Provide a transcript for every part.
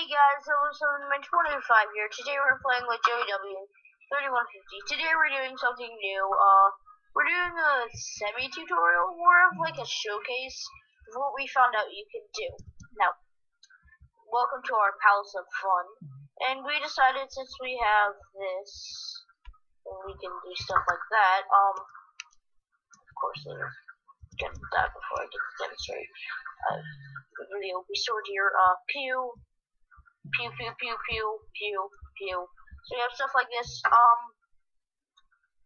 Hey guys, episode 25 here. Today we're playing with Joey W. 3150. Today we're doing something new. We're doing a semi-tutorial, more of like a showcase of what we found out you can do. Now, welcome to our Palace of Fun. And we decided since we have this, and we can do stuff like that, of course, later. Get that before I get to demonstrate. The video will be stored here. Pew. Pew, pew, pew, pew, pew, pew. So we have stuff like this.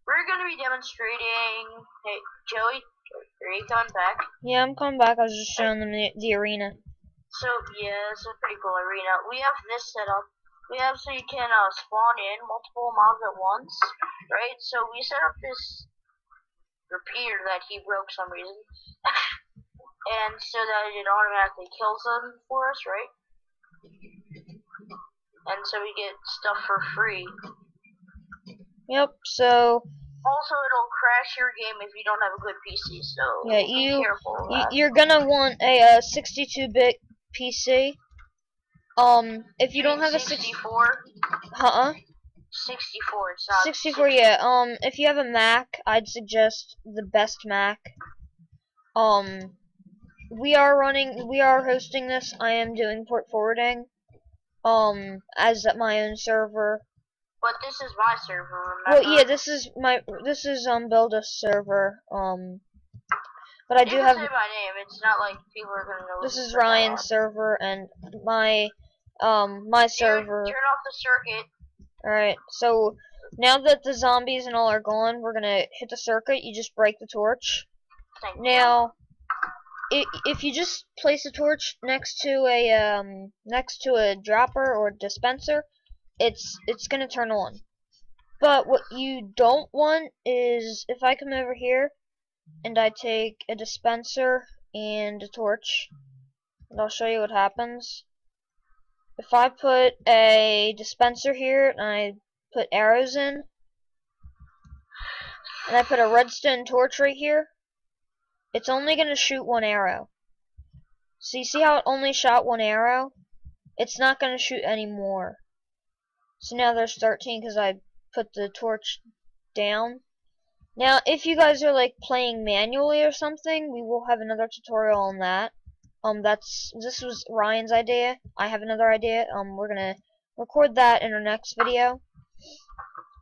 We're gonna be demonstrating. Hey, Joey, are you coming back? Yeah, I'm coming back. I was just showing them the arena. So yeah, this is a pretty cool arena. We have this set up. We have so you can spawn in multiple mobs at once, right? So we set up this repeater that he broke some reason, and so that it automatically kills them for us, right? And so we get stuff for free. Yep. So also, it'll crash your game if you don't have a good PC. So yeah, be careful of that. you're gonna want a 62-bit PC. If you don't have a 64. 64. It's not 64. Yeah. If you have a Mac, I'd suggest the best Mac. We are hosting this. I am doing port forwarding. As my own server. But this is my server, remember? Well, yeah, this is Builda's server. But I do have. Say my name. It's not like people are gonna know. This is Ryan's server and my server. Turn off the circuit. All right. So now that the zombies and all are gone, we're gonna hit the circuit. You just break the torch. Now, if you just place a torch next to a dropper or dispenser, it's gonna turn on. But what you don't want is if I come over here and I take a dispenser and a torch, and I'll show you what happens. If I put a dispenser here and I put arrows in, and I put a redstone torch right here, it's only going to shoot one arrow. So you see how it only shot one arrow? It's not going to shoot any more. So now there's 13 because I put the torch down. Now, if you guys are like playing manually or something, we will have another tutorial on that. This was Ryan's idea. I have another idea. We're gonna record that in our next video.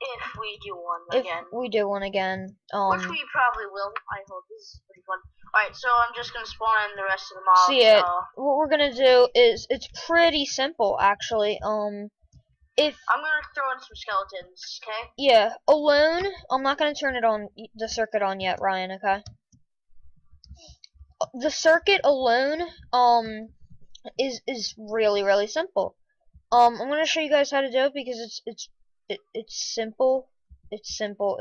If we do one again. If we do one again. Which we probably will. I hope this is pretty fun. Alright, so I'm just gonna spawn in the rest of the mobs. So yeah, what we're gonna do is, it's pretty simple actually. If I'm gonna throw in some skeletons, okay? Yeah, alone. I'm not gonna turn it on, the circuit on yet, Ryan. Okay. The circuit alone, is really simple. I'm gonna show you guys how to do it because it's simple. It's simple.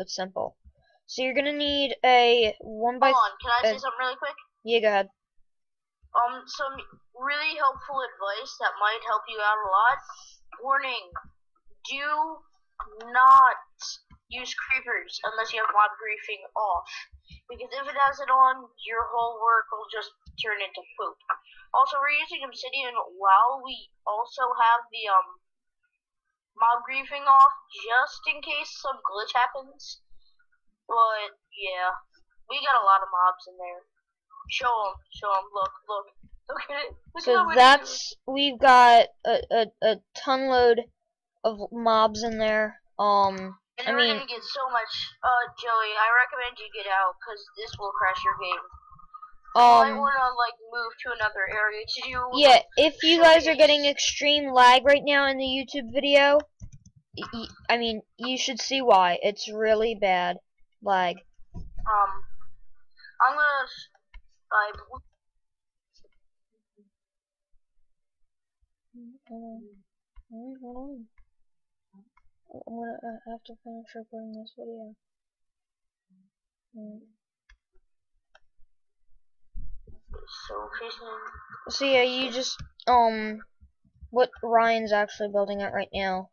So you're gonna need a 1 by. Hold on, can I say something really quick? Yeah, go ahead. Some really helpful advice that might help you out a lot. Warning: do not use creepers unless you have mob griefing off, because if it has it on, your whole work will just turn into poop. Also, we're using obsidian while we also have the mob griefing off, just in case some glitch happens. But yeah, we got a lot of mobs in there. Show them. Look at it. So we've got a ton load of mobs in there. And we're gonna get so much. Joey, I recommend you get out because this will crash your game. I wanna like move to another area to do. Yeah, if you guys are getting extreme lag right now in the YouTube video, I mean, you should see why. It's really bad lag. I'm gonna. Hold on. I have to finish recording this video. So yeah, you just what Ryan's actually building at right now.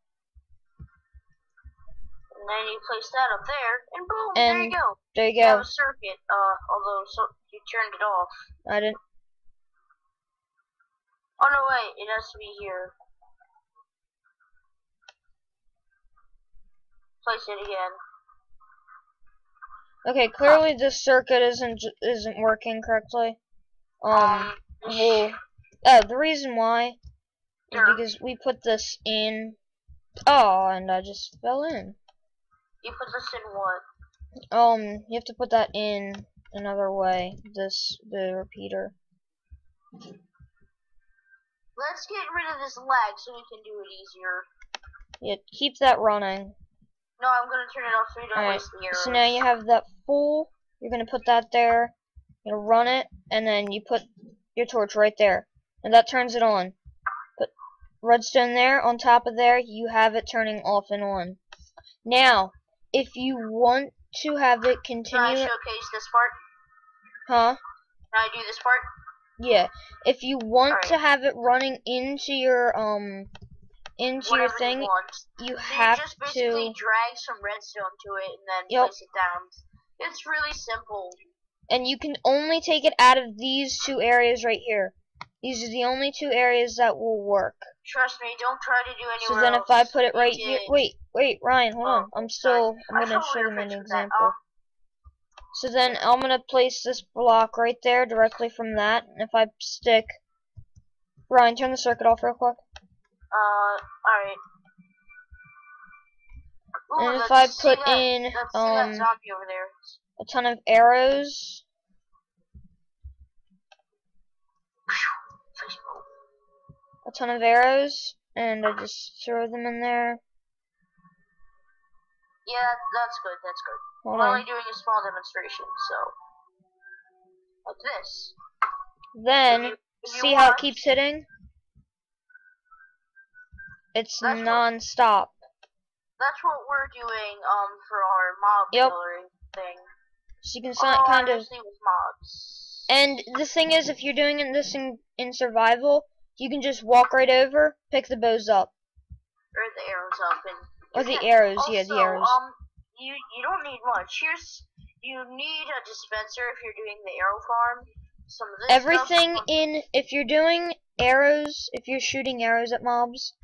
And then you place that up there, and boom, and there you go. There you You go. have a circuit, although you turned it off. I didn't. Oh no, wait, it has to be here. Place it again. Okay, clearly this circuit isn't working correctly. Well, the reason why is because we put this in. Oh, and I just fell in. You put this in what? You have to put that in another way. The repeater. Let's get rid of this lag so we can do it easier. Yeah, keep that running. No, I'm gonna turn it off so you don't waste the arrows. So now you have that full. You're gonna put that there. You're gonna run it, and then you put your torch right there, and that turns it on. Put redstone there on top of there. You have it turning off and on. Now, if you want to have it continue. Can I showcase this part? Huh? Can I do this part? Yeah. If you want to have it running into your thing, you have just basically drag some redstone to it and then place it down. It's really simple. And you can only take it out of these two areas right here. These are the only two areas that will work. Trust me, don't try to do anywhere So then else. if I put it right here, wait, Ryan, hold on. I'm gonna show them an example. So then I'm gonna place this block right there directly from that. And if I stick, Ryan, turn the circuit off real quick. Alright. And if I put in that zombie over there. a ton of arrows. A ton of arrows, and I just throw them in there. Yeah, that's good, that's good. Hold I'm on. only doing a small demonstration, so like this. Then see how it keeps hitting? It's non-stop. That's what we're doing for our mob killer thing. So you can kind of with mobs. And the thing is, if you're doing this in survival, you can just walk right over, pick the bows up. Or the arrows up and or the arrows, also, yeah, the arrows. You don't need much. You need a dispenser if you're doing the arrow farm. Some of this Everything if you're doing arrows, if you're shooting arrows at mobs,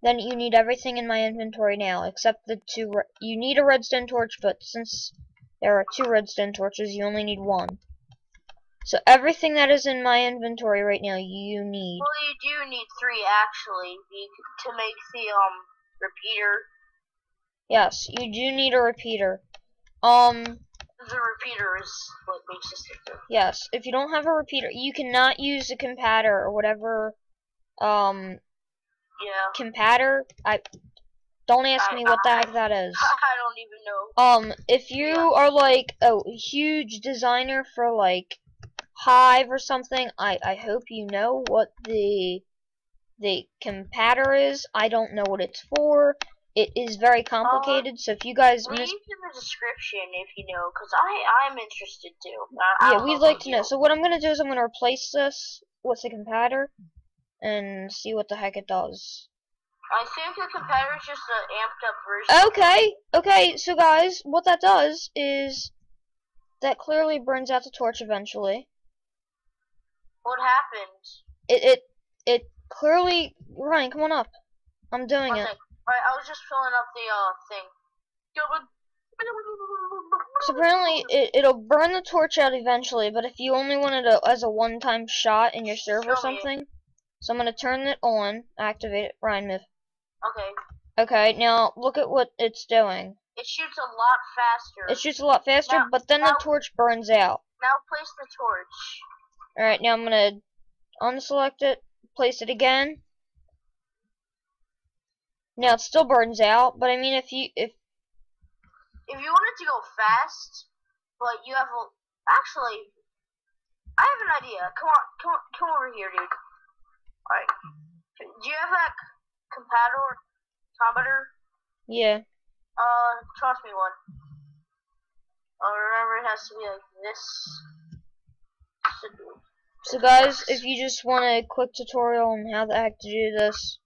then you need everything in my inventory now, except the two. You need a redstone torch, but since there are 2 redstone torches, you only need 1. So everything that is in my inventory right now, you need. Well, you do need 3 actually to make the repeater. Yes, you do need a repeater. The repeater is what makes this thing. Yes, if you don't have a repeater, you cannot use a compatter or whatever. Yeah. Compatter. Don't ask me what the heck that is. I don't even know. If you are like a huge designer for like Hive or something, I hope you know what the compatter is. I don't know what it's for. It is very complicated, so if you guys leave in the description if you know, because I'm interested too. Yeah, we'd like to know. So what I'm gonna do is I'm gonna replace this with the compatter and see what the heck it does. I think the compatter is just an amped up version. Okay, so guys, what that does is that clearly burns out the torch eventually. What happened? It clearly. Ryan, come on up. I'm doing it. Alright, I was just filling up the thing. So apparently it'll burn the torch out eventually, but if you only want it as a one-time shot in your server or something, so I'm gonna turn it on, activate it. Ryan, move. Okay. Okay, now look at what it's doing. It shoots a lot faster. It shoots a lot faster, but then the torch burns out. Now place the torch. Alright, now I'm gonna unselect it, place it again. Now it still burns out, but I mean if you want it to go fast, but you have actually I have an idea. Come over here, dude. Alright. Do you have that compatometer? Yeah. Toss me one. Remember it has to be like this. So guys, if you just want a quick tutorial on how the heck to do this,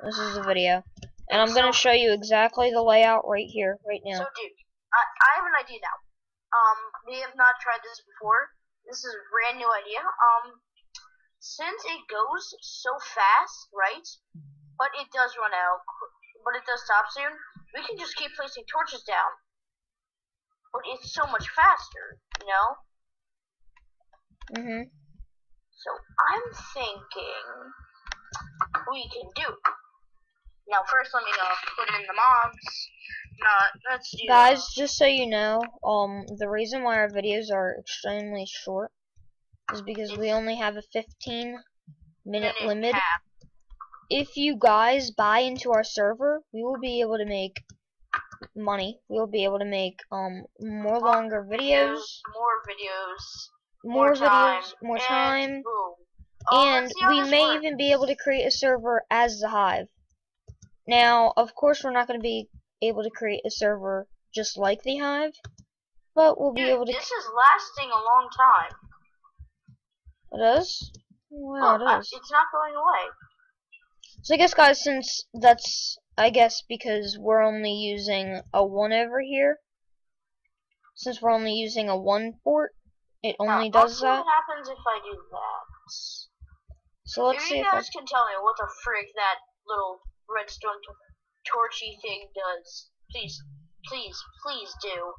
this is the video. And I'm gonna show you exactly the layout right here, right now. So dude, I have an idea now. We have not tried this before. This is a brand new idea. Since it goes so fast, right? But it does run out. but it does stop soon, we can just keep placing torches down. But it's so much faster, you know? Mhm. So I'm thinking we can do it. Now first let me put in the mobs. Let's do Guys, just so you know, the reason why our videos are extremely short is because we only have a 15-minute limit. If you guys buy into our server, we will be able to make money. We will be able to make more longer videos, more time, and we may even be able to create a server as the Hive. Now, of course, we're not going to be able to create a server just like the Hive, but we'll be able to. This is lasting a long time. It is? Wow, it is. It's not going away. So I guess, guys, since that's, I guess, because we're only using a 1 over here, since we're only using a 1 port, it only does that. What happens if I do that? So let's see if you guys can tell me what the frick that little redstone torchy thing does. Please do.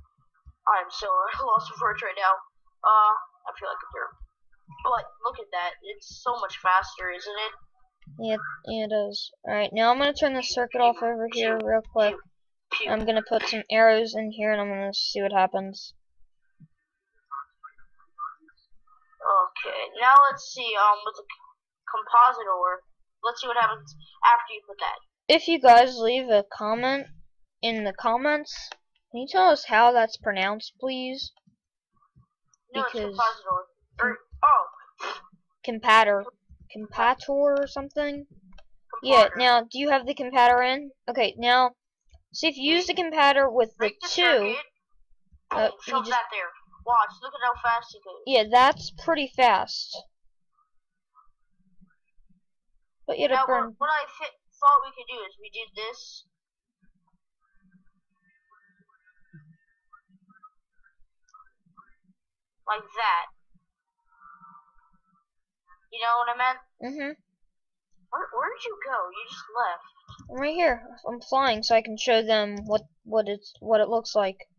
I'm so lost for words right now. I feel like a jerk. But look at that. It's so much faster, isn't it? Yeah, it is. Alright, now I'm going to turn the circuit off over here real quick. I'm going to put some arrows in here and I'm going to see what happens. Okay, now let's see, with the composite ore, let's see what happens after you put that. If you guys leave a comment in the comments, can you tell us how that's pronounced, please? No, because it's composite ore. Compator or something? Yeah, now, do you have the compator in? Okay, now, see if you use the compator with the 2, shove that there. Watch, look at how fast it goes. Yeah, that's pretty fast. But you now, what I thought we could do is we did this. Like that. You know what I meant? Mhm. Where did you go? You just left. I'm right here. I'm flying so I can show them what it looks like.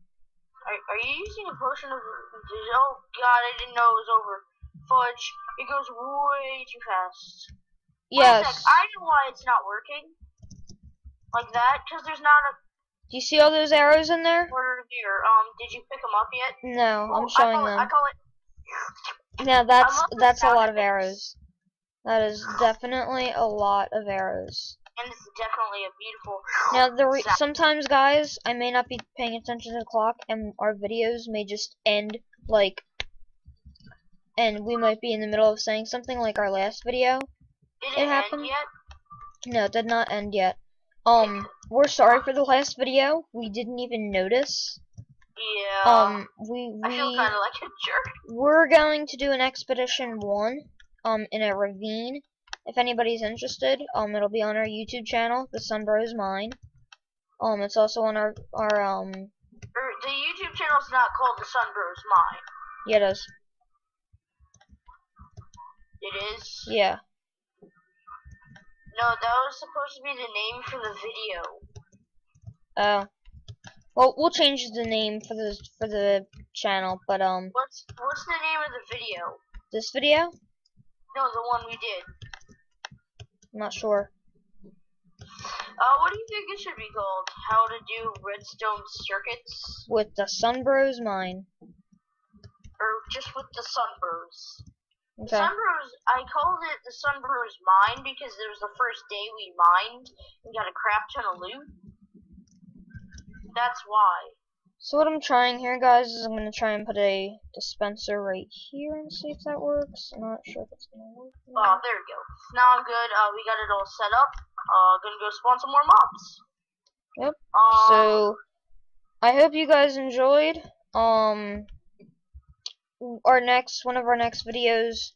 Are you using a potion of? Oh God, I didn't know it was over. Fudge! It goes way too fast. Yes. Wait a sec, I know why it's not working. Like that, because there's not a. Do you see all those arrows in there? Here. Did you pick them up yet? No, I'm showing them. I call it. Now that's a lot of arrows. That is definitely a lot of arrows. And it's definitely a beautiful. Now sometimes, guys, I may not be paying attention to the clock, and our videos may just end and we might be in the middle of saying something like our last video. Did it happened. End yet? No, it did not end yet. We're sorry for the last video. We didn't even notice. Yeah. I feel kind of like a jerk. We're going to do an Expedition 1, in a ravine. If anybody's interested, it'll be on our YouTube channel, The Sunbros Mine. It's also on our The YouTube channel's not called The Sunbros Mine. Yeah, it is. It is? Yeah. No, that was supposed to be the name for the video. Oh. Well, we'll change the name for the channel, but What's the name of the video? This video? No, the one we did. I'm not sure. What do you think it should be called? How to do redstone circuits? With the Sunbros Mine. Or just with the Sunbros. Okay. Sunbros, I called it the Sunbros Mine because it was the first day we mined and got a crap ton of loot. That's why. So what I'm trying here, guys, is I'm going to try and put a dispenser right here and see if that works. I'm not sure if it's going to work. Oh, there we go. Now I'm good. We got it all set up. Gonna go spawn some more mobs. Yep. So, I hope you guys enjoyed. One of our next videos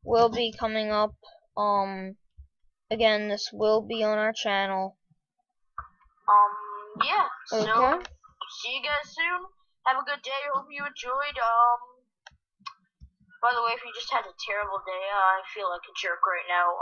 will be coming up. Again, this will be on our channel. Yeah. Okay. So, see you guys soon. Have a good day. Hope you enjoyed. By the way, if you just had a terrible day, I feel like a jerk right now.